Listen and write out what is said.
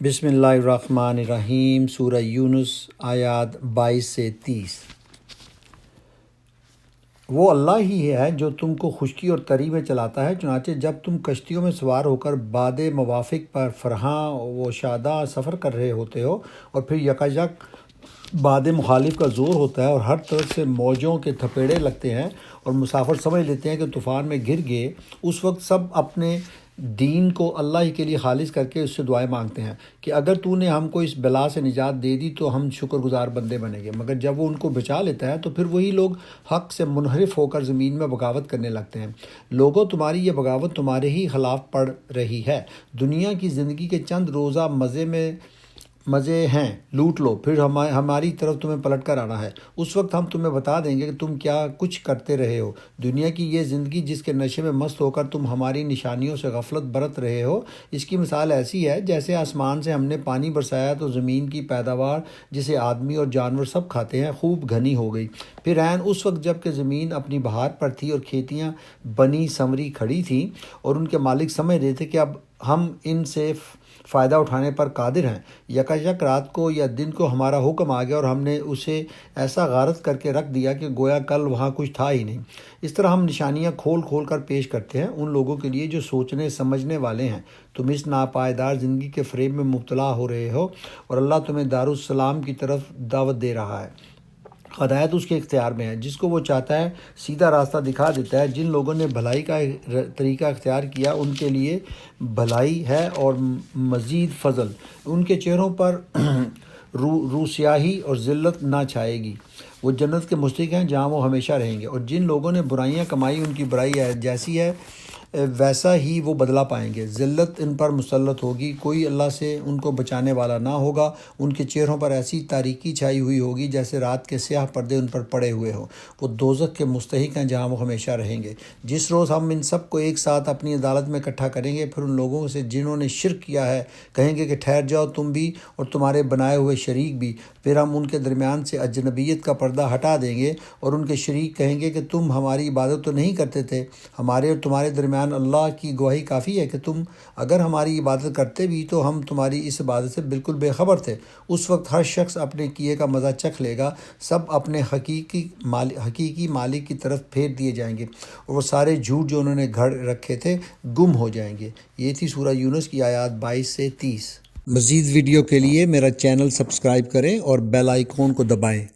بسم اللہ الرحمن الرحیم۔ سورہ یونس آیات 22 سے 30۔ وہ اللہ ہی ہے جو تم کو خشکی اور تری میں چلاتا ہے، چنانچہ جب تم کشتیوں میں سوار ہو کر باد موافق پر فرحاں و شاداں سفر کر رہے ہوتے ہو، اور پھر یکایک باد مخالف کا زور ہوتا ہے اور ہر طرف سے موجوں کے تھپیڑے لگتے ہیں اور مسافر سمجھ لیتے ہیں کہ طوفان میں گر گئے، اس وقت سب اپنے دین کو اللہ ہی کے لیے خالص کر کے اس سے دعائیں مانگتے ہیں کہ اگر تو نے ہم کو اس بلا سے نجات دے دی تو ہم شکر گزار بندے بنیں گے۔ مگر جب وہ ان کو بچا لیتا ہے تو پھر وہی لوگ حق سے منحرف ہو کر زمین میں بغاوت کرنے لگتے ہیں۔ لوگوں، تمہاری یہ بغاوت تمہارے ہی خلاف پڑ رہی ہے۔ دنیا کی زندگی کے چند روزہ مزے ہیں، لوٹ لو، پھر ہماری طرف تمہیں پلٹ کر آنا ہے۔ اس وقت ہم تمہیں بتا دیں گے کہ تم کیا کچھ کرتے رہے ہو۔ دنیا کی یہ زندگی جس کے نشے میں مست ہو کر تم ہماری نشانیوں سے غفلت برت رہے ہو، اس کی مثال ایسی ہے جیسے آسمان سے ہم نے پانی برسایا تو زمین کی پیداوار، جسے آدمی اور جانور سب کھاتے ہیں، خوب گھنی ہو گئی۔ پھر عین اس وقت جب کہ زمین اپنی بہار پر تھی اور کھیتیاں بنی سنوری کھڑی تھیں اور ان کے مالک سمجھ رہے تھے کہ اب ہم ان سے فائدہ اٹھانے پر قادر ہیں، یکایک رات کو یا دن کو ہمارا حکم آ گیا اور ہم نے اسے ایسا غارت کر کے رکھ دیا کہ گویا کل وہاں کچھ تھا ہی نہیں۔ اس طرح ہم نشانیاں کھول کھول کر پیش کرتے ہیں ان لوگوں کے لیے جو سوچنے سمجھنے والے ہیں۔ تم اس ناپائیدار زندگی کے فریب میں مبتلا ہو رہے ہو اور اللہ تمہیں دارالسلام کی طرف دعوت دے رہا ہے۔ ہدایت اس کے اختیار میں ہے، جس کو وہ چاہتا ہے سیدھا راستہ دکھا دیتا ہے۔ جن لوگوں نے بھلائی کا طریقہ اختیار کیا ان کے لیے بھلائی ہے اور مزید فضل۔ ان کے چہروں پر روسیاہی اور ذلت نہ چھائے گی، وہ جنت کے مشتاق ہیں جہاں وہ ہمیشہ رہیں گے۔ اور جن لوگوں نے برائیاں کمائی ان کی برائی جیسی ہے ویسا ہی وہ بدلہ پائیں گے۔ ذلت ان پر مسلط ہوگی، کوئی اللہ سے ان کو بچانے والا نہ ہوگا۔ ان کے چہروں پر ایسی تاریکی چھائی ہوئی ہوگی جیسے رات کے سیاہ پردے ان پر پڑے ہوئے ہوں۔ وہ دوزخ کے مستحق ہیں جہاں وہ ہمیشہ رہیں گے۔ جس روز ہم ان سب کو ایک ساتھ اپنی عدالت میں اکٹھا کریں گے، پھر ان لوگوں سے جنہوں نے شرک کیا ہے کہیں گے کہ ٹھہر جاؤ، تم بھی اور تمہارے بنائے ہوئے شریک بھی۔ پھر ہم ان کے درمیان سے اجنبیت کا پردہ ہٹا دیں گے اور ان کے شریک کہیں گے کہ تم ہماری عبادت تو نہیں کرتے تھے، ہمارے اور تمہارے درمیان اللہ کی گواہی کافی ہے کہ تم اگر ہماری عبادت کرتے بھی تو ہم تمہاری اس عبادت سے بالکل بے خبر تھے۔ اس وقت ہر شخص اپنے کیے کا مزہ چکھ لے گا، سب اپنے حقیقی مالک کی طرف پھیر دیے جائیں گے اور وہ سارے جھوٹ جو انہوں نے گھڑ رکھے تھے گم ہو جائیں گے۔ یہ تھی سورہ یونس کی آیات 22 سے 30۔ مزید ویڈیو کے لیے میرا چینل سبسکرائب کریں اور بیل آئیکن کو دبائیں۔